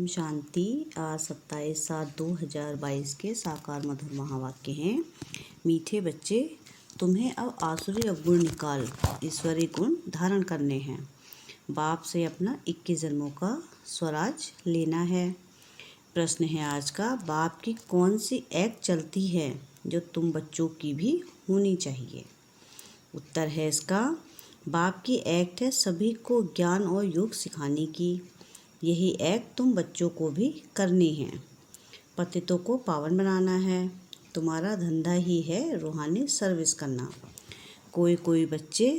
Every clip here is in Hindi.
शांति। आज 27/7/2022 के साकार मधुर महावाक्य हैं। मीठे बच्चे, तुम्हें अब आसुरी अवगुण निकाल ईश्वरी गुण धारण करने हैं। बाप से अपना 21 जन्मों का स्वराज लेना है। प्रश्न है आज का, बाप की कौन सी एक्ट चलती है जो तुम बच्चों की भी होनी चाहिए। उत्तर है इसका, बाप की एक्ट है सभी को ज्ञान और योग सिखाने की। यही एक्ट तुम बच्चों को भी करनी है। पतितों को पावन बनाना है। तुम्हारा धंधा ही है रूहानी सर्विस करना। कोई कोई बच्चे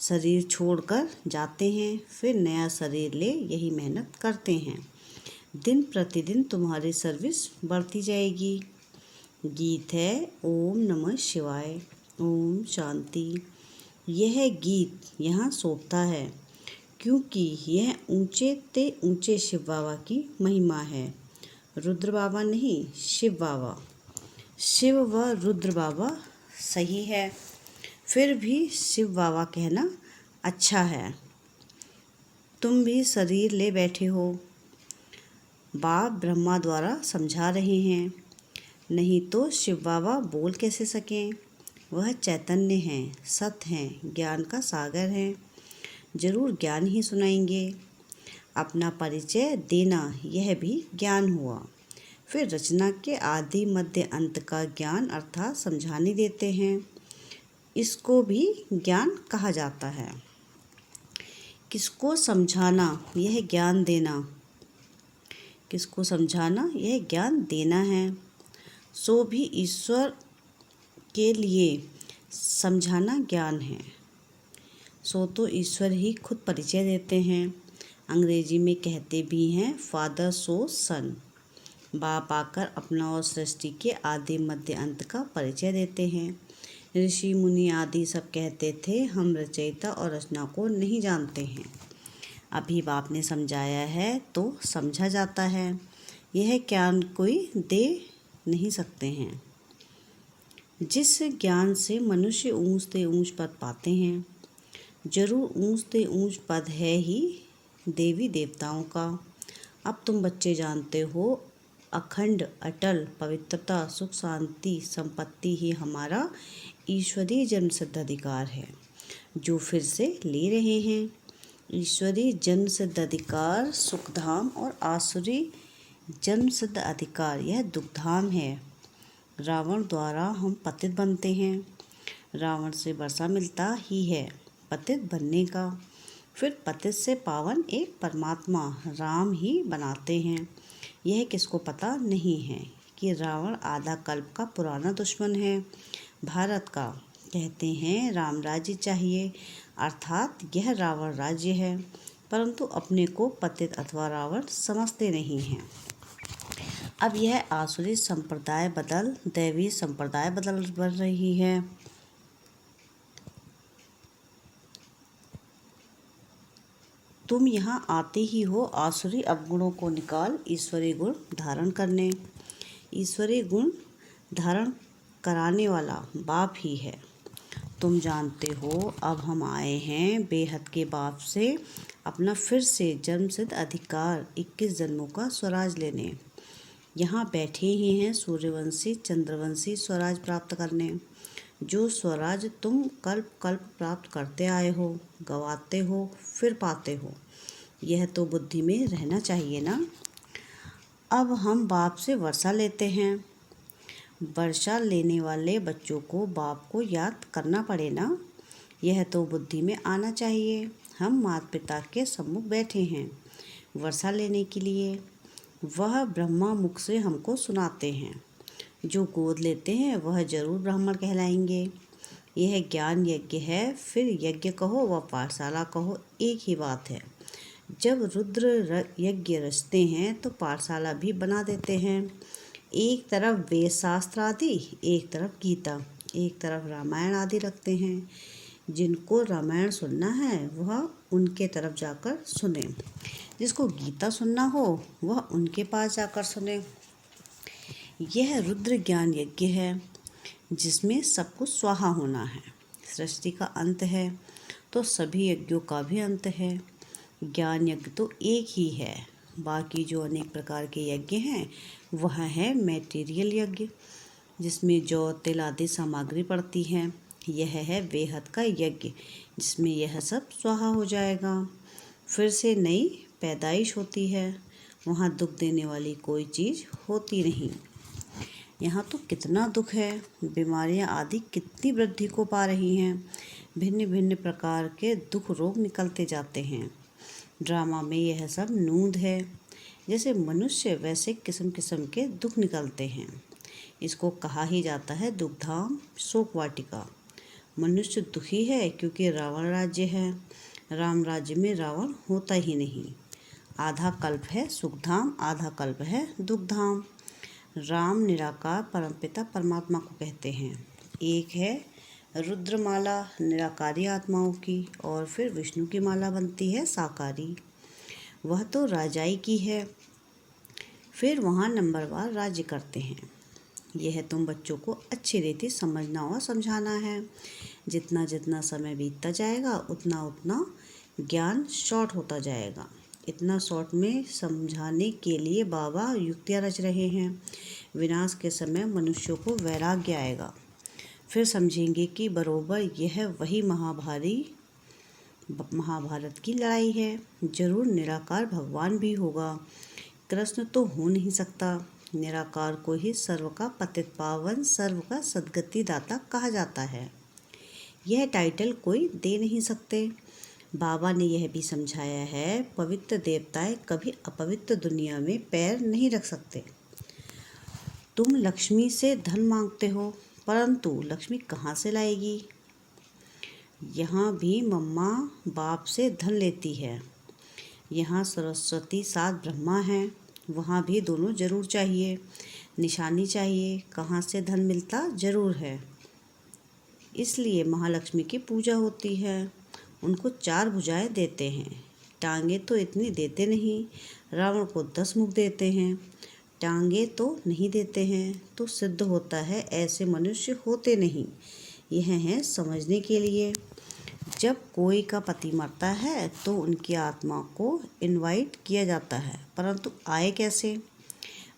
शरीर छोड़कर जाते हैं, फिर नया शरीर ले यही मेहनत करते हैं। दिन प्रतिदिन तुम्हारी सर्विस बढ़ती जाएगी। गीत है ओम नमः शिवाय, ओम शांति। यह गीत यहाँ शोभता है क्योंकि यह ऊंचे ते ऊंचे शिव बाबा की महिमा है। रुद्र बाबा नहीं, शिव बाबा। शिव व रुद्र बाबा सही है, फिर भी शिव बाबा कहना अच्छा है। तुम भी शरीर ले बैठे हो। बाप ब्रह्मा द्वारा समझा रहे हैं, नहीं तो शिव बाबा बोल कैसे सकें। वह चैतन्य हैं, सत्य हैं, ज्ञान का सागर हैं। जरूर ज्ञान ही सुनाएंगे। अपना परिचय देना यह भी ज्ञान हुआ। फिर रचना के आदि मध्य अंत का ज्ञान अर्थात समझाने देते हैं। इसको भी ज्ञान कहा जाता है। किसको समझाना यह ज्ञान देना, किसको समझाना यह ज्ञान देना है। सो भी ईश्वर के लिए समझाना ज्ञान है। सो तो ईश्वर ही खुद परिचय देते हैं। अंग्रेजी में कहते भी हैं फादर सो सन। बाप आकर अपना और सृष्टि के आदि मध्य अंत का परिचय देते हैं। ऋषि मुनि आदि सब कहते थे हम रचयिता और रचना को नहीं जानते हैं। अभी बाप ने समझाया है तो समझा जाता है। यह ज्ञान कोई दे नहीं सकते हैं। जिस ज्ञान से मनुष्य ऊंच से ऊंच पद पाते हैं, जरूर ऊंच से ऊंच पद है ही देवी देवताओं का। अब तुम बच्चे जानते हो अखंड अटल पवित्रता सुख शांति संपत्ति ही हमारा ईश्वरीय जन्म सिद्ध अधिकार है, जो फिर से ले रहे हैं। ईश्वरीय जन्म सिद्ध अधिकार सुखधाम और आसुरी जन्म सिद्ध अधिकार यह दुखधाम है। रावण द्वारा हम पतित बनते हैं। रावण से वर्षा मिलता ही है पतित बनने का। फिर पतित से पावन एक परमात्मा राम ही बनाते हैं। यह किसको पता नहीं है कि रावण आधा कल्प का पुराना दुश्मन है भारत का। कहते हैं राम राज्य चाहिए, अर्थात यह रावण राज्य है, परंतु अपने को पतित अथवा रावण समझते नहीं हैं। अब यह आसुरी संप्रदाय बदल दैवी संप्रदाय बदल बढ़ रही है। तुम यहाँ आते ही हो आसुरी अवगुणों को निकाल ईश्वरी गुण धारण करने। ईश्वरी गुण धारण कराने वाला बाप ही है। तुम जानते हो अब हम आए हैं बेहद के बाप से अपना फिर से जन्म सिद्ध अधिकार 21 जन्मों का स्वराज लेने। यहाँ बैठे ही हैं सूर्यवंशी चंद्रवंशी स्वराज प्राप्त करने। जो स्वराज तुम कल्प कल्प प्राप्त करते आए हो, गवाते हो फिर पाते हो, यह तो बुद्धि में रहना चाहिए ना। अब हम बाप से वर्षा लेते हैं। वर्षा लेने वाले बच्चों को बाप को याद करना पड़े ना, यह तो बुद्धि में आना चाहिए। हम माता पिता के सम्मुख बैठे हैं वर्षा लेने के लिए। वह ब्रह्मा मुख से हमको सुनाते हैं। जो गोद लेते हैं वह जरूर ब्राह्मण कहलाएंगे। यह ज्ञान यज्ञ है, फिर यज्ञ कहो व पाठशाला कहो एक ही बात है। जब रुद्र यज्ञ रचते हैं तो पाठशाला भी बना देते हैं। एक तरफ वेद शास्त्र आदि, एक तरफ गीता, एक तरफ रामायण आदि रखते हैं। जिनको रामायण सुनना है वह उनके तरफ जाकर सुने, जिसको गीता सुनना हो वह उनके पास जाकर सुने। यह रुद्र ज्ञान यज्ञ है जिसमें सब कुछ स्वाहा होना है। सृष्टि का अंत है तो सभी यज्ञों का भी अंत है। ज्ञान यज्ञ तो एक ही है, बाकी जो अनेक प्रकार के यज्ञ हैं वह है मैटेरियल यज्ञ, जिसमें जौ तिल आदि सामग्री पड़ती है। यह है बेहद का यज्ञ, जिसमें यह सब स्वाहा हो जाएगा। फिर से नई पैदाइश होती है, वहाँ दुख देने वाली कोई चीज़ होती नहीं। यहाँ तो कितना दुख है, बीमारियाँ आदि कितनी वृद्धि को पा रही हैं। भिन्न भिन्न प्रकार के दुख रोग निकलते जाते हैं। ड्रामा में यह सब नूंद है। जैसे मनुष्य वैसे किस्म किस्म के दुख निकलते हैं। इसको कहा ही जाता है दुखधाम शोक वाटिका। मनुष्य दुखी है क्योंकि रावण राज्य है। राम राज्य में रावण होता ही नहीं। आधा कल्प है सुखधाम, आधा कल्प है दुखधाम। राम निराकार परमपिता परमात्मा को कहते हैं। एक है रुद्रमाला निराकारी आत्माओं की, और फिर विष्णु की माला बनती है साकारी, वह तो राजाई की है। फिर वहाँ नंबरवार राज्य करते हैं। यह तुम बच्चों को अच्छी रीति समझना और समझाना है। जितना जितना समय बीतता जाएगा उतना उतना ज्ञान शॉर्ट होता जाएगा। इतना शॉर्ट में समझाने के लिए बाबा युक्तियाँ रच रहे हैं। विनाश के समय मनुष्यों को वैराग्य आएगा। फिर समझेंगे कि बरोबर यह वही महाभारत की लड़ाई है। जरूर निराकार भगवान भी होगा। कृष्ण तो हो नहीं सकता। निराकार को ही सर्व का पतित पावन, सर्व का सद्गति दाता कहा जाता है। यह टाइटल कोई दे नहीं सकते। बाबा ने यह भी समझाया है, पवित्र देवताएं कभी अपवित्र दुनिया में पैर नहीं रख सकते। तुम लक्ष्मी से धन मांगते हो, परंतु लक्ष्मी कहाँ से लाएगी? यहाँ भी मम्मा बाप से धन लेती है। यहाँ सरस्वती साथ ब्रह्मा हैं, वहाँ भी दोनों जरूर चाहिए। निशानी चाहिए, कहाँ से धन मिलता जरूर है। इसलिए महालक्ष्मी की पूजा होती है। उनको 4 भुजाएं देते हैं। टांगे तो इतनी देते नहीं। रावण को 10 मुख देते हैं। टांगे तो नहीं देते हैं, तो सिद्ध होता है ऐसे मनुष्य होते नहीं। यह है समझने के लिए। जब कोई का पति मरता है तो उनकी आत्मा को इनवाइट किया जाता है, परंतु आए कैसे?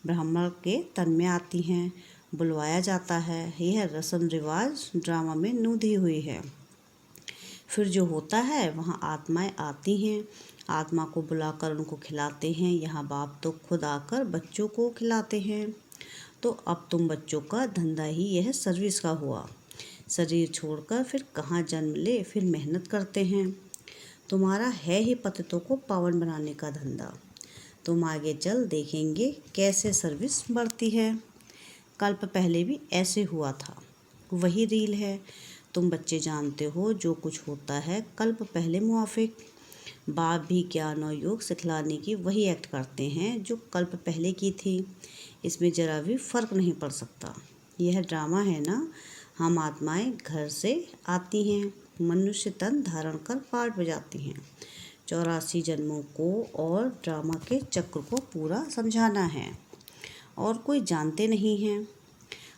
ब्राह्मण के तन में आती हैं, बुलवाया जाता है। यह रस्म रिवाज ड्रामा में नूधी हुई है। फिर जो होता है वहाँ आत्माएं आती हैं, आत्मा को बुलाकर उनको खिलाते हैं। यहाँ बाप तो खुद आकर बच्चों को खिलाते हैं। तो अब तुम बच्चों का धंधा ही यह सर्विस का हुआ। शरीर छोड़कर फिर कहाँ जन्म ले, फिर मेहनत करते हैं। तुम्हारा है ही पतितों को पावन बनाने का धंधा। तुम आगे चल देखेंगे कैसे सर्विस बढ़ती है। कल्प पहले भी ऐसे हुआ था, वही रील है। तुम बच्चे जानते हो जो कुछ होता है कल्प पहले मुआफिक। बाप भी ज्ञान और योग सिखलाने की वही एक्ट करते हैं जो कल्प पहले की थी। इसमें जरा भी फर्क नहीं पड़ सकता। यह ड्रामा है ना। हम आत्माएं घर से आती हैं, मनुष्य तन धारण कर पाठ बजाती हैं। 84 जन्मों को और ड्रामा के चक्र को पूरा समझाना है, और कोई जानते नहीं हैं।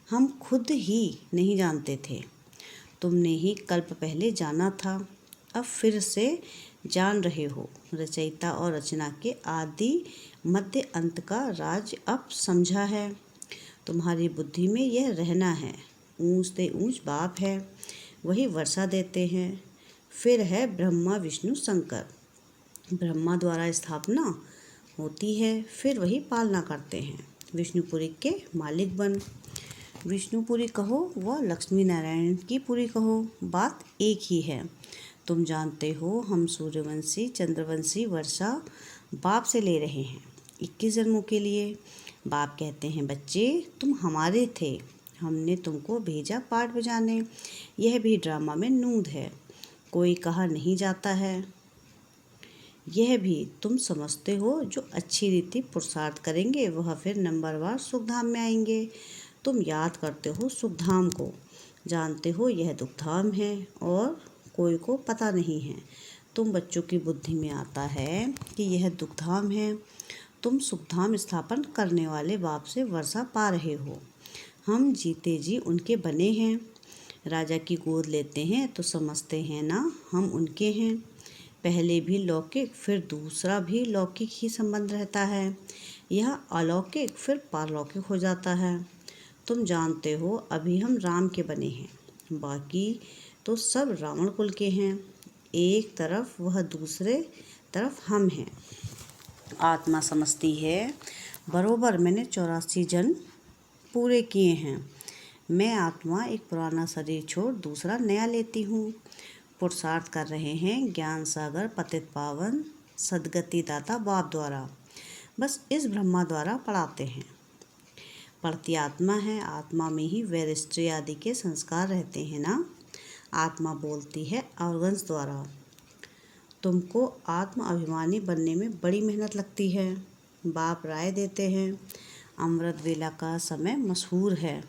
हम खुद ही नहीं जानते थे। तुमने ही कल्प पहले जाना था, अब फिर से जान रहे हो। रचयिता और रचना के आदि मध्य अंत का राज अब समझा है। तुम्हारी बुद्धि में यह रहना है। ऊंच से ऊंच बाप है, वही वर्षा देते हैं। फिर है ब्रह्मा विष्णु शंकर। ब्रह्मा द्वारा स्थापना होती है, फिर वही पालना करते हैं। विष्णुपुरी के मालिक बन। विष्णुपुरी कहो व लक्ष्मी नारायण की पुरी कहो, बात एक ही है। तुम जानते हो हम सूर्यवंशी चंद्रवंशी वर्षा बाप से ले रहे हैं 21 जन्मों के लिए। बाप कहते हैं बच्चे तुम हमारे थे, हमने तुमको भेजा पाठ बजाने। यह भी ड्रामा में नूंद है, कोई कहा नहीं जाता है। यह भी तुम समझते हो, जो अच्छी रीति पुरुषार्थ करेंगे वह फिर नंबरवार सुखधाम में आएंगे। तुम याद करते हो सुखधाम को, जानते हो यह दुखधाम है, और कोई को पता नहीं है। तुम बच्चों की बुद्धि में आता है कि यह दुखधाम है। तुम सुखधाम स्थापन करने वाले बाप से वर्षा पा रहे हो। हम जीते जी उनके बने हैं। राजा की गोद लेते हैं तो समझते हैं ना हम उनके हैं। पहले भी लौकिक फिर दूसरा भी लौकिक ही संबंध रहता है। यह अलौकिक फिर पारलौकिक हो जाता है। तुम जानते हो अभी हम राम के बने हैं, बाकी तो सब रावण कुल के हैं। एक तरफ वह दूसरे तरफ हम हैं। आत्मा समझती है बरोबर मैंने 84 जन्म पूरे किए हैं। मैं आत्मा एक पुराना शरीर छोड़ दूसरा नया लेती हूँ। पुरुषार्थ कर रहे हैं ज्ञान सागर पतित पावन सदगति दाता बाप द्वारा। बस इस ब्रह्मा द्वारा पढ़ाते हैं। पढ़ती आत्मा है, आत्मा में ही वैर स्त्री आदि के संस्कार रहते हैं ना। आत्मा बोलती है ऑर्गन्स द्वारा। तुमको आत्म अभिमानी बनने में बड़ी मेहनत लगती है। बाप राय देते हैं अमृत वेला का समय मशहूर है।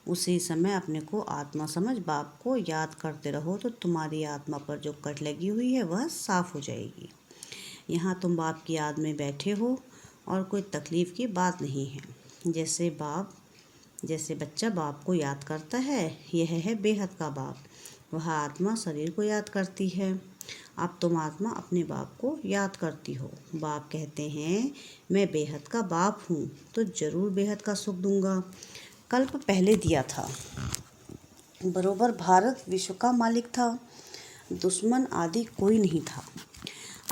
उसी समय अपने को आत्मा समझ बाप को याद करते रहो तो तुम्हारी आत्मा पर जो कट लगी हुई है वह साफ हो जाएगी। यहाँ तुम बाप की याद में बैठे हो और कोई तकलीफ़ की बात नहीं है। जैसे बच्चा बाप को याद करता है, यह है बेहद का बाप। वह आत्मा शरीर को याद करती है। अब तुम आत्मा अपने बाप को याद करती हो। बाप कहते हैं मैं बेहद का बाप हूँ तो ज़रूर बेहद का सुख दूंगा। कल्प पहले दिया था। बरोबर भारत विश्व का मालिक था। दुश्मन आदि कोई नहीं था।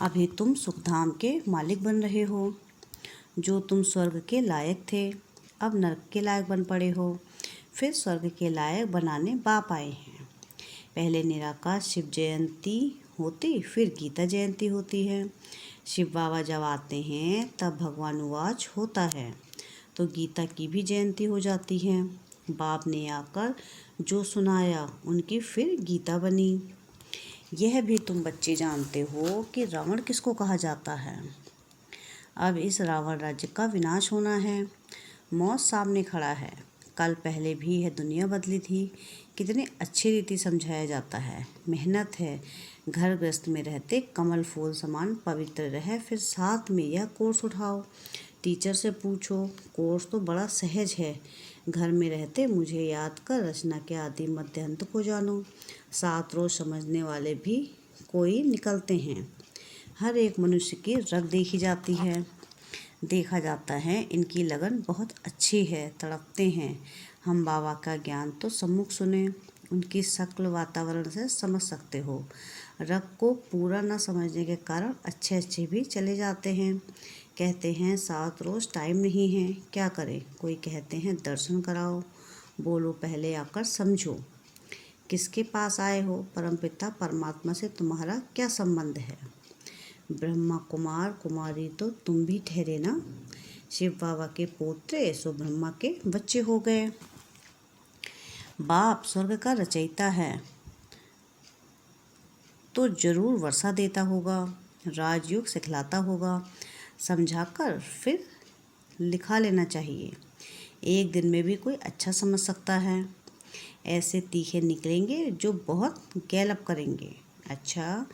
अभी तुम सुखधाम के मालिक बन रहे हो। जो तुम स्वर्ग के लायक थे अब नरक के लायक बन पड़े हो। फिर स्वर्ग के लायक बनाने बाप आए हैं। पहले निराकार शिव जयंती होती, फिर गीता जयंती होती है। शिव बाबा जब आते हैं तब भगवान उवाच होता है तो गीता की भी जयंती हो जाती है। बाप ने आकर जो सुनाया उनकी फिर गीता बनी। यह भी तुम बच्चे जानते हो कि रावण किसको कहा जाता है। अब इस रावण राज्य का विनाश होना है। मौत सामने खड़ा है। कल पहले भी यह दुनिया बदली थी। कितने अच्छी रीति समझाया जाता है। मेहनत है। घर गृहस्थ में रहते कमल फूल समान पवित्र रहे, फिर साथ में यह कोर्स उठाओ। टीचर से पूछो, कोर्स तो बड़ा सहज है। घर में रहते मुझे याद कर रचना के आदि मध्यांत को जानो। 7 रोज समझने वाले भी कोई निकलते हैं। हर एक मनुष्य की रग देखी जाती है। देखा जाता है इनकी लगन बहुत अच्छी है, तड़पते हैं। हम बाबा का ज्ञान तो सम्मुख सुने, उनकी शक्ल वातावरण से समझ सकते हो। रग को पूरा न समझने के कारण अच्छे अच्छे भी चले जाते हैं। कहते हैं 7 रोज टाइम नहीं है, क्या करें। कोई कहते हैं दर्शन कराओ। बोलो पहले आकर समझो किसके पास आए हो। परमपिता परमात्मा से तुम्हारा क्या संबंध है। ब्रह्मा कुमार कुमारी तो तुम भी ठहरे ना। शिव बाबा के पोते सो ब्रह्मा के बच्चे हो गए। बाप स्वर्ग का रचयिता है तो जरूर वर्षा देता होगा, राजयोग सिखलाता होगा। समझाकर फिर लिखा लेना चाहिए। एक दिन में भी कोई अच्छा समझ सकता है। ऐसे तीखे निकलेंगे जो बहुत गैलप करेंगे। अच्छा,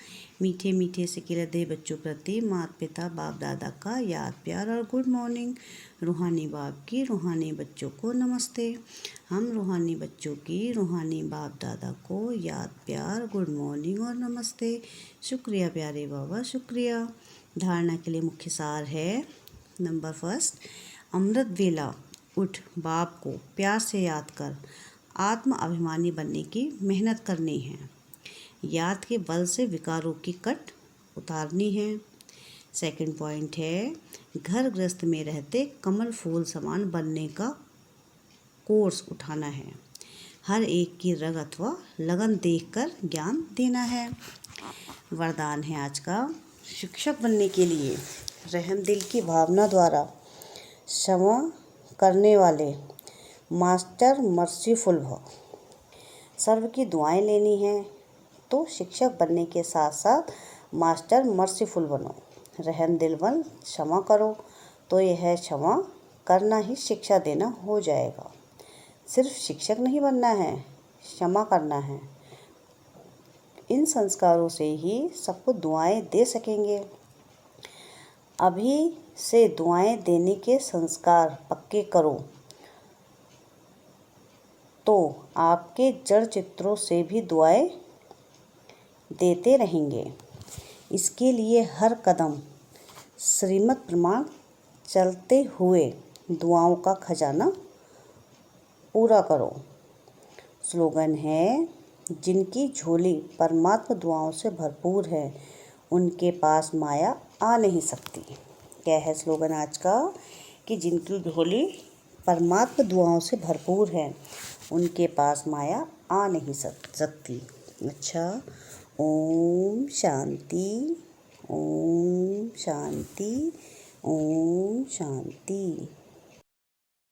मीठे मीठे से किलदे बच्चों प्रति माता पिता बाप दादा का याद प्यार और गुड मॉर्निंग। रूहानी बाप की रूहानी बच्चों को नमस्ते। हम रूहानी बच्चों की रूहानी बाप दादा को याद प्यार गुड मॉर्निंग और नमस्ते। शुक्रिया प्यारे बाबा, शुक्रिया। धारणा के लिए मुख्य सार है। नंबर 1, अमृत वेला उठ बाप को प्यार से याद कर। आत्म अभिमानी बनने की मेहनत करनी है। याद के बल से विकारों की कट उतारनी है। सेकंड पॉइंट है घर गृहस्थ में रहते कमल फूल समान बनने का कोर्स उठाना है। हर एक की रग अथवा लगन देखकर ज्ञान देना है। वरदान है आज का, शिक्षक बनने के लिए रहम दिल की भावना द्वारा क्षमा करने वाले मास्टर मर्सीफुल भव। सर्व की दुआएं लेनी है तो शिक्षक बनने के साथ साथ मास्टर मर्सीफुल बनो। रहम दिल बन क्षमा करो तो यह क्षमा करना ही शिक्षा देना हो जाएगा। सिर्फ शिक्षक नहीं बनना है, क्षमा करना है। इन संस्कारों से ही सबको दुआएं दे सकेंगे। अभी से दुआएं देने के संस्कार पक्के करो तो आपके जड़ चित्रों से भी दुआएं देते रहेंगे। इसके लिए हर कदम श्रीमत प्रमाण चलते हुए दुआओं का खजाना पूरा करो। स्लोगन है, जिनकी झोली परमात्मा दुआओं से भरपूर है, उनके पास माया आ नहीं सकती। क्या है स्लोगन आज का? कि जिनकी झोली परमात्मा दुआओं से भरपूर है, उनके पास माया आ नहीं सकती। अच्छा, ओम शांति, ओम शांति, ओम शांति।